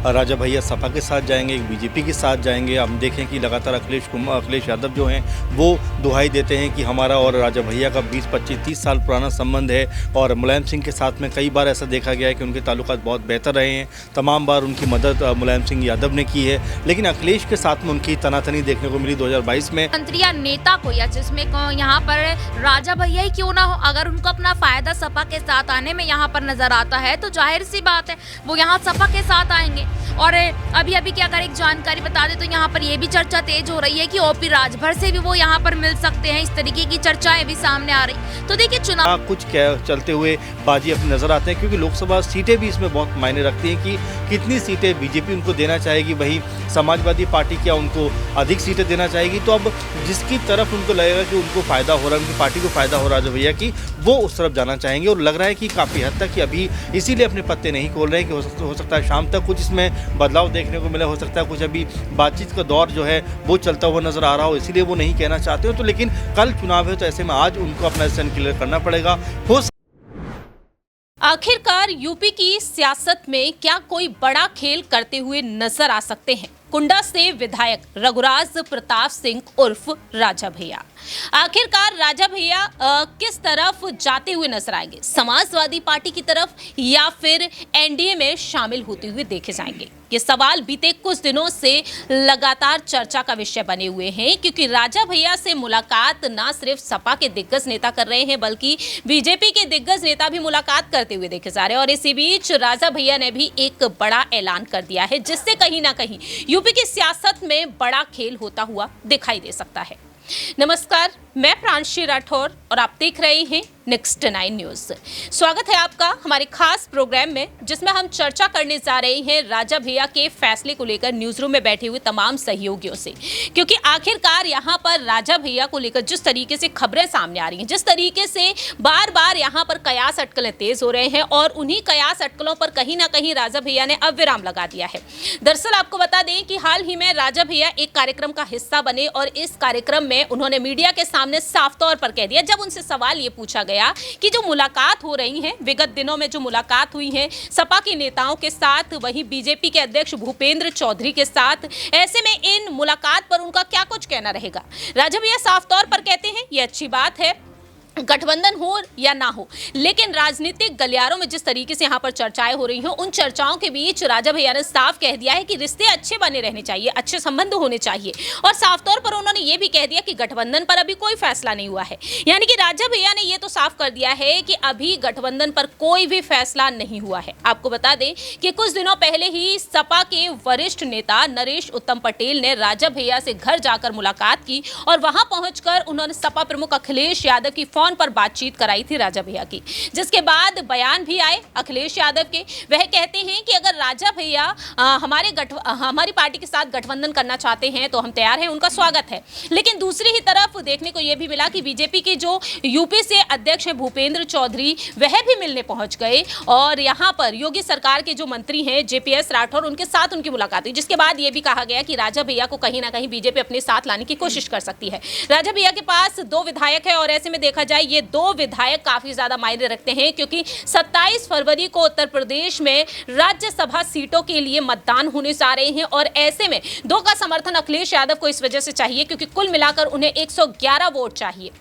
राजा भैया सपा के साथ जाएंगे, एक बीजेपी के साथ जाएंगे। हम देखें कि लगातार अखिलेश यादव जो हैं वो दुहाई देते हैं कि हमारा और राजा भैया का 20, 25, 30 साल पुराना संबंध है। और मुलायम सिंह के साथ में कई बार ऐसा देखा गया है कि उनके ताल्लुकात बहुत बेहतर रहे हैं, तमाम बार उनकी मदद मुलायम सिंह यादव ने की है। लेकिन अखिलेश के साथ में उनकी तनातनी देखने को मिली 2022 में। मंत्री या नेता को या जिसमें यहाँ पर राजा भैया ही क्यों ना हो, अगर उनको अपना फायदा सपा के साथ आने में यहाँ पर नजर आता है तो जाहिर सी बात है वो यहाँ सपा के साथ आएंगे। और अभी की अगर एक जानकारी बता दे तो यहाँ पर ये भी चर्चा तेज हो रही है कि ओपी राजभर से भी वो यहाँ पर मिल सकते हैं। इस तरीके की चर्चाएं भी सामने आ रही। तो देखिए चुनाव कुछ चलते हुए बाजी अपनी नजर आते हैं, क्योंकि लोकसभा सीटें भी इसमें बहुत मायने रखती हैं कि कितनी सीटें बीजेपी उनको देना चाहेगी, वही समाजवादी पार्टी क्या उनको अधिक सीटें देना चाहेगी। तो अब जिसकी तरफ उनको लगेगा कि उनको फायदा हो रहा है, उनकी पार्टी को फायदा हो रहा है राजा भैया की, वो उस तरफ जाना चाहेंगे। और लग रहा है कि काफ़ी हद तक कि अभी इसीलिए अपने पत्ते नहीं खोल रहे हैं कि हो सकता है शाम तक कुछ इसमें बदलाव देखने को मिले, हो सकता है कुछ अभी बातचीत का दौर जो है वो चलता हुआ नजर आ रहा हो, इसीलिए वो नहीं कहना चाहते हो। तो लेकिन कल चुनाव है तो ऐसे में आज उनको अपना डिसीजन क्लियर करना पड़ेगा। आखिरकार यूपी की सियासत में क्या कोई बड़ा खेल करते हुए नजर आ सकते हैं कुंडा से विधायक रघुराज प्रताप सिंह उर्फ राजा भैया। आखिरकार राजा भैया किस तरफ जाते हुए नजर आएंगे, समाजवादी पार्टी की तरफ या फिर एनडीए में शामिल होते हुए देखे जाएंगे? ये सवाल बीते कुछ दिनों से लगातार चर्चा का विषय बने हुए हैं, क्योंकि राजा भैया से मुलाकात ना सिर्फ सपा के दिग्गज नेता कर रहे हैं बल्कि बीजेपी के दिग्गज नेता भी मुलाकात करते हुए देखे जा रहे हैं। और इसी बीच राजा भैया ने भी एक बड़ा ऐलान कर दिया है, जिससे कहीं ना कहीं यूपी की सियासत में बड़ा खेल होता हुआ दिखाई दे सकता है। नमस्कार, मैं प्रांशी राठौर और आप देख रहे हैं नेक्स्ट 9 न्यूज। स्वागत है आपका हमारे खास प्रोग्राम में, जिसमें हम चर्चा करने जा रहे हैं राजा भैया के फैसले को लेकर न्यूज रूम में बैठे हुए तमाम सहयोगियों से। क्योंकि आखिरकार यहाँ पर राजा भैया को लेकर जिस तरीके से खबरें सामने आ रही हैं, जिस तरीके से बार बार यहाँ पर कयास अटकलें तेज हो रहे हैं, और उन्हीं कयास अटकलों पर कहीं ना कहीं राजा भैया ने अब विराम लगा दिया है। दरअसल आपको बता दें कि हाल ही में राजा भैया एक कार्यक्रम का हिस्सा बने और इस कार्यक्रम में उन्होंने मीडिया के सामने साफ तौर पर कह दिया, जब उनसे सवाल ये पूछा गया कि जो मुलाकात हो रही है, विगत दिनों में जो मुलाकात हुई है सपा के नेताओं के साथ, वहीं बीजेपी के अध्यक्ष भूपेंद्र चौधरी के साथ, ऐसे में इन मुलाकात पर उनका क्या कुछ कहना रहेगा? राजा भैया साफ तौर पर कहते हैं ये अच्छी बात है, गठबंधन हो या ना हो, लेकिन राजनीतिक गलियारों में जिस तरीके से यहाँ पर चर्चाएं हो रही हैं, उन चर्चाओं के बीच राजा भैया ने साफ कह दिया है कि रिश्ते अच्छे बने रहने चाहिए, अच्छे संबंध होने चाहिए। और साफ तौर पर उन्होंने ये भी कह दिया कि गठबंधन पर अभी कोई फैसला नहीं हुआ है। यानी कि राजा भैया ने ये तो साफ कर दिया है कि अभी गठबंधन पर कोई भी फैसला नहीं हुआ है। आपको बता दें कि कुछ दिनों पहले ही सपा के वरिष्ठ नेता नरेश उत्तम पटेल ने राजा भैया से घर जाकर मुलाकात की और वहां पहुंचकर उन्होंने सपा प्रमुख अखिलेश यादव की फोन पर बातचीत कराई थी राजा भैया की, जिसके बाद बयान भी आए अखिलेश यादव के। वह कहते हैं कि अगर राजा भैया हमारी पार्टी के साथ गठबंधन करना चाहते हैं तो हम तैयार हैं, उनका स्वागत है। लेकिन दूसरी ही तरफ देखने को यह भी मिला कि बीजेपी के जो यूपी से अध्यक्ष हैं भूपेंद्र चौधरी, वह भी मिलने पहुंच गए और यहां पर योगी सरकार के जो मंत्री हैं जेपीएस राठौर, उनके साथ उनकी मुलाकात हुई, जिसके बाद यह भी कहा गया कि राजा भैया को कहीं ना कहीं बीजेपी अपने साथ लाने की कोशिश कर सकती है। राजा भैया के पास 2 विधायक है और ऐसे में देखा जाए ये 2 विधायक काफी ज्यादा मायने रखते हैं, क्योंकि 27 फरवरी को उत्तर प्रदेश में राज्यसभा सीटों के लिए मतदान होने जा रहे हैं और ऐसे में 2 का समर्थन अखिलेश यादव को इस वजह से चाहिए क्योंकि कुल मिलाकर उन्हें 111 वोट चाहिए।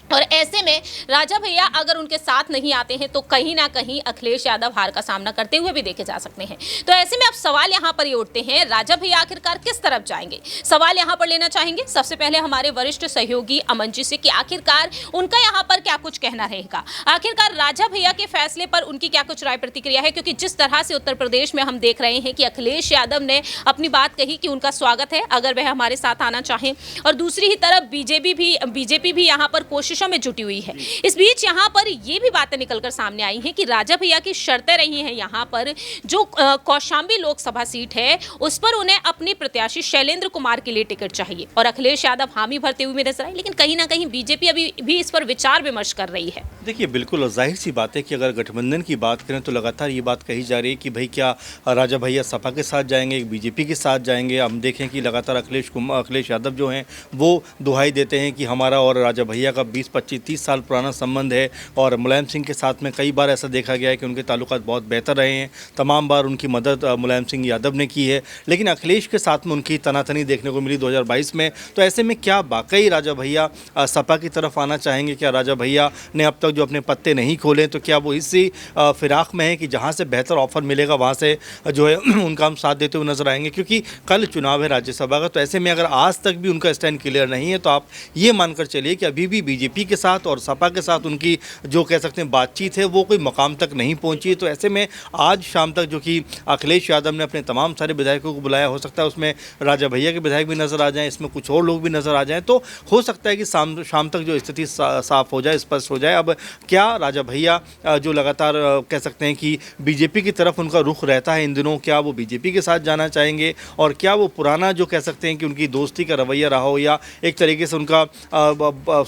और ऐसे में राजा भैया अगर उनके साथ नहीं आते हैं तो कहीं ना कहीं अखिलेश यादव हार का सामना करते हुए भी देखे जा सकते हैं। तो ऐसे में अब सवाल यहां पर ये उठते हैं, राजा भैया आखिरकार किस तरफ जाएंगे? सवाल यहां पर लेना चाहेंगे सबसे पहले हमारे वरिष्ठ सहयोगी अमन जी से कि आखिरकार उनका यहां पर क्या कुछ कहना रहेगा, आखिरकार राजा भैया के फैसले पर उनकी क्या कुछ राय प्रतिक्रिया है। क्योंकि जिस तरह से उत्तर प्रदेश में हम देख रहे हैं कि अखिलेश यादव ने अपनी बात कही कि उनका स्वागत है अगर वह हमारे साथ आना चाहें, और दूसरी ही तरफ बीजेपी भी यहाँ पर कोशिश में जुटी हुई है। इस बीच यहाँ पर ये भी बातें निकलकर सामने आई हैं कि राजा भैया की शर्तें रही हैं यहाँ पर जो कौशाम्बी लोकसभा सीट है उस पर उन्हें अपने प्रत्याशी शैलेंद्र कुमार के लिए टिकट चाहिए और अखिलेश यादव हामी भरते हुए नजर आए, लेकिन कहीं ना कहीं बीजेपी अभी भी इस पर विचार विमर्श कर रही है। देखिए बिल्कुल जाहिर सी बात है कि अगर गठबंधन की बात करें तो लगातार ये बात कही जा रही है कि भाई क्या राजा भैया सपा के साथ जाएंगे, एक बीजेपी के साथ जाएंगे। हम देखें कि लगातार अखिलेश यादव जो हैं वो दुहाई देते हैं कि हमारा और राजा भैया का 22-25-30 साल पुराना संबंध है और मुलायम सिंह के साथ में कई बार ऐसा देखा गया है कि उनके ताल्लुकात बहुत बेहतर रहे हैं। तमाम बार उनकी मदद मुलायम सिंह यादव ने की है, लेकिन अखिलेश के साथ में उनकी तनातनी देखने को मिली 2022 में। तो ऐसे में क्या वाकई राजा भैया सपा की तरफ आना चाहेंगे? क्या राजा भैया ने अब तक जो अपने पत्ते नहीं खोले, तो क्या वो इसी फिराक में है कि जहाँ से बेहतर ऑफर मिलेगा वहाँ से जो है उनका हम साथ देते हुए नजर आएंगे? क्योंकि कल चुनाव है राज्यसभा का, तो ऐसे में अगर आज तक भी उनका स्टैंड क्लियर नहीं है तो आप ये मानकर चलिए कि अभी भी बीजेपी के साथ और सपा के साथ उनकी जो कह सकते हैं बातचीत है वो कोई मकाम तक नहीं पहुंची। तो ऐसे में आज शाम तक जो कि अखिलेश यादव ने अपने तमाम सारे विधायकों को बुलाया, हो सकता है उसमें राजा भैया के विधायक भी नजर आ जाएं, इसमें कुछ और लोग भी नजर आ जाएं, तो हो सकता है कि शाम तक जो स्थिति साफ हो जाए, स्पष्ट हो जाए। अब क्या राजा भैया जो लगातार कह सकते हैं कि बीजेपी की तरफ उनका रुख रहता है इन दिनों, क्या वो बीजेपी के साथ जाना चाहेंगे और क्या वो पुराना जो कह सकते हैं कि उनकी दोस्ती का रवैया रहा हो या एक तरीके से उनका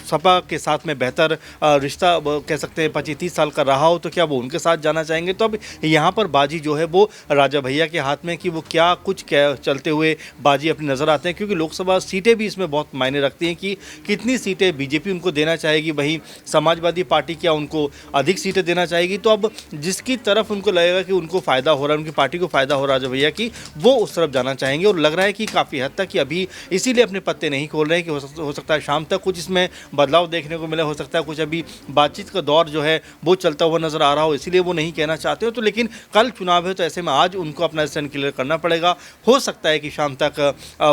सपा के साथ में बेहतर रिश्ता कह सकते हैं 25-30 साल का रहा हो, तो क्या वो उनके साथ जाना चाहेंगे? तो अब यहाँ पर बाजी जो है वो राजा भैया के हाथ में कि वो क्या कुछ चलते हुए बाजी अपनी नज़र आते हैं, क्योंकि लोकसभा सीटें भी इसमें बहुत मायने रखती हैं कि कितनी सीटें बीजेपी उनको देना चाहेगी, वहीं समाजवादी पार्टी क्या उनको अधिक सीटें देना चाहेगी। तो अब जिसकी तरफ उनको लगेगा कि उनको फ़ायदा हो रहा है, उनकी पार्टी को फ़ायदा हो रहा है राजा भैया की, वो उस तरफ जाना चाहेंगे। और लग रहा है कि काफ़ी हद तक कि अभी इसीलिए अपने पत्ते नहीं खोल रहे हैं कि हो सकता है शाम तक कुछ इसमें बदलाव देखने को मिले, हो सकता है कुछ अभी बातचीत का दौर जो है वो चलता हुआ नजर आ रहा हो, इसीलिए वो नहीं कहना चाहते हो। तो लेकिन कल चुनाव है, तो ऐसे में आज उनको अपना स्टैंड क्लियर करना पड़ेगा। हो सकता है कि शाम तक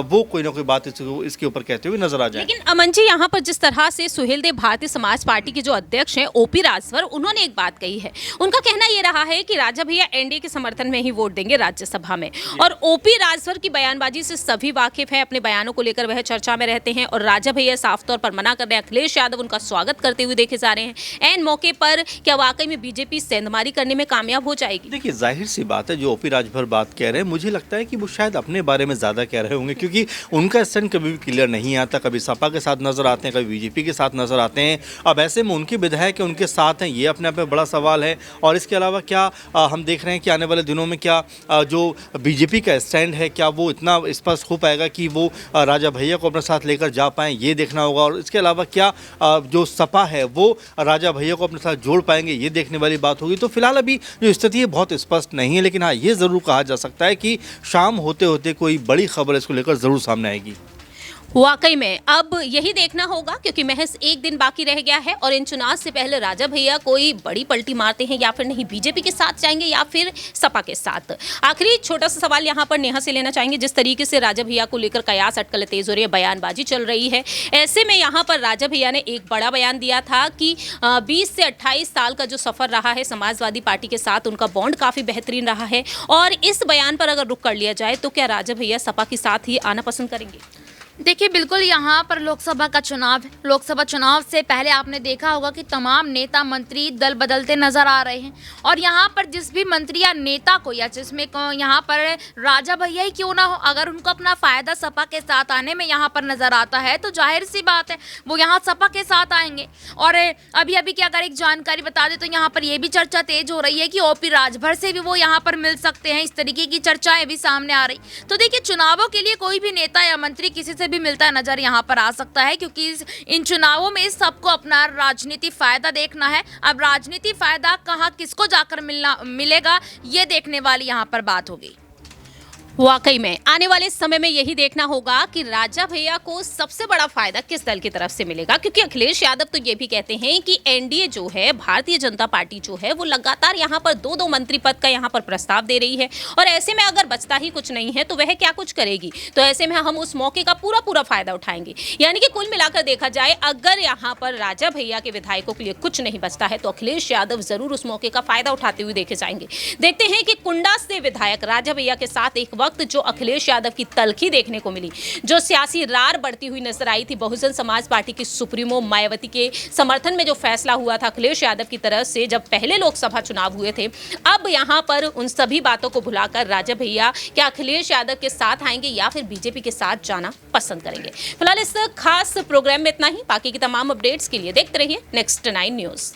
वो कोई ना कोई बात इसके ऊपर कहते हुए नजर आ जाए। लेकिन अमन जी, यहाँ पर जिस तरह से सुहेलदेव भारतीय समाज पार्टी के जो अध्यक्ष हैं ओपी राजभर, उन्होंने एक बात कही है। उनका कहना ये रहा है कि राजा भैया एनडीए के समर्थन में ही वोट देंगे राज्यसभा में, और ओपी राजभर की बयानबाजी से सभी वाकिफ हैं, अपने बयानों को लेकर वह चर्चा में रहते हैं और राजा भैया साफ तौर पर मना कर रहे हैं। अखिलेश यादव उनका स्वागत करते हुए देखे जा रहे हैं। एन मौके पर क्या वाकई में बीजेपी सेंधमारी करने में कामयाब हो जाएगी? देखिए, जाहिर सी बात है, जो ओपी राजभर बात कह रहे हैं, मुझे लगता है कि वो शायद अपने बारे में ज़्यादा कह रहे होंगे, क्योंकि उनका स्टैंड कभी भी क्लियर नहीं आता। कभी सपा के साथ नजर आते हैं, कभी बीजेपी के साथ नजर आते हैं। अब ऐसे में उनके विधायक उनके साथ हैं, ये अपने आप में बड़ा सवाल है। और इसके अलावा क्या हम देख रहे हैं कि आने वाले दिनों में क्या जो बीजेपी का स्टैंड है क्या वो इतना स्पष्ट हो पाएगा कि वो राजा भैया को अपने साथ लेकर जा पाएँ, ये देखना होगा। और इसके अलावा क्या जो सपा है वो राजा भैया को अपने साथ जोड़ पाएंगे, ये देखने वाली बात होगी। तो फिलहाल अभी जो स्थिति है बहुत स्पष्ट नहीं है, लेकिन हाँ, ये ज़रूर कहा जा सकता है कि शाम होते होते कोई बड़ी खबर इसको लेकर ज़रूर सामने आएगी। वाकई में अब यही देखना होगा, क्योंकि महज एक दिन बाकी रह गया है और इन चुनाव से पहले राजा भैया कोई बड़ी पलटी मारते हैं या फिर नहीं, बीजेपी के साथ जाएंगे या फिर सपा के साथ। आखिरी छोटा सा सवाल यहाँ पर नेहा से लेना चाहेंगे। जिस तरीके से राजा भैया को लेकर कयास अटकलें तेज हो रही है, बयानबाजी चल रही है, ऐसे में यहाँ पर राजा भैया ने एक बड़ा बयान दिया था कि 20 से 28 साल का जो सफर रहा है समाजवादी पार्टी के साथ, उनका बॉन्ड काफी बेहतरीन रहा है। और इस बयान पर अगर रुख कर लिया जाए तो क्या राजा भैया सपा के साथ ही आना पसंद करेंगे? देखिए, बिल्कुल यहाँ पर लोकसभा का चुनाव है। लोकसभा चुनाव से पहले आपने देखा होगा कि तमाम नेता मंत्री दल बदलते नजर आ रहे हैं, और यहाँ पर जिस भी मंत्री या नेता को या जिसमें यहाँ पर राजा भैया ही क्यों ना हो, अगर उनको अपना फ़ायदा सपा के साथ आने में यहाँ पर नज़र आता है तो जाहिर सी बात है वो यहाँ सपा के साथ आएंगे। और अभी अभी की अगर एक जानकारी बता दें तो यहाँ पर ये भी चर्चा तेज हो रही है कि ओपी राजभर से भी वो यहाँ पर मिल सकते हैं, इस तरीके की चर्चाएँ भी सामने आ रही। तो देखिए, चुनावों के लिए कोई भी नेता या मंत्री किसी से भी मिलता नजर यहाँ पर आ सकता है, क्योंकि इन चुनावों में सबको अपना राजनीति फायदा देखना है। अब राजनीति फायदा कहाँ किसको जाकर मिलेगा, ये देखने वाली यहाँ पर बात होगी। वाकई में आने वाले समय में यही देखना होगा कि राजा भैया को सबसे बड़ा फायदा किस दल की तरफ से मिलेगा, क्योंकि अखिलेश यादव तो ये भी कहते हैं कि एनडीए जो है, भारतीय जनता पार्टी जो है, वो लगातार यहाँ पर 2-2 मंत्री पद का यहाँ पर प्रस्ताव दे रही है, और ऐसे में अगर बचता ही कुछ नहीं है तो वह क्या कुछ करेगी। तो ऐसे में हम उस मौके का पूरा फायदा उठाएंगे। यानी कि कुल मिलाकर देखा जाए, अगर यहाँ पर राजा भैया के विधायकों के लिए कुछ नहीं बचता है तो अखिलेश यादव जरूर उस मौके का फायदा उठाते हुए देखे जाएंगे। देखते हैं कि कुंडा से विधायक राजा भैया के साथ एक वक्त जो अखिलेश यादव की तलखी देखने को मिली, जो सियासी रार बढ़ती हुई नजर आई थी, बहुजन समाज पार्टी की सुप्रीमो मायावती के समर्थन में जो फैसला हुआ था अखिलेश यादव की तरफ से जब पहले लोकसभा चुनाव हुए थे, अब यहां पर उन सभी बातों को भुलाकर राजा भैया क्या अखिलेश यादव के साथ आएंगे या फिर बीजेपी के साथ जाना पसंद करेंगे। फिलहाल इस खास प्रोग्राम में इतना ही। बाकी की तमाम अपडेट्स के लिए देखते रहिए नेक्स्ट 9 न्यूज।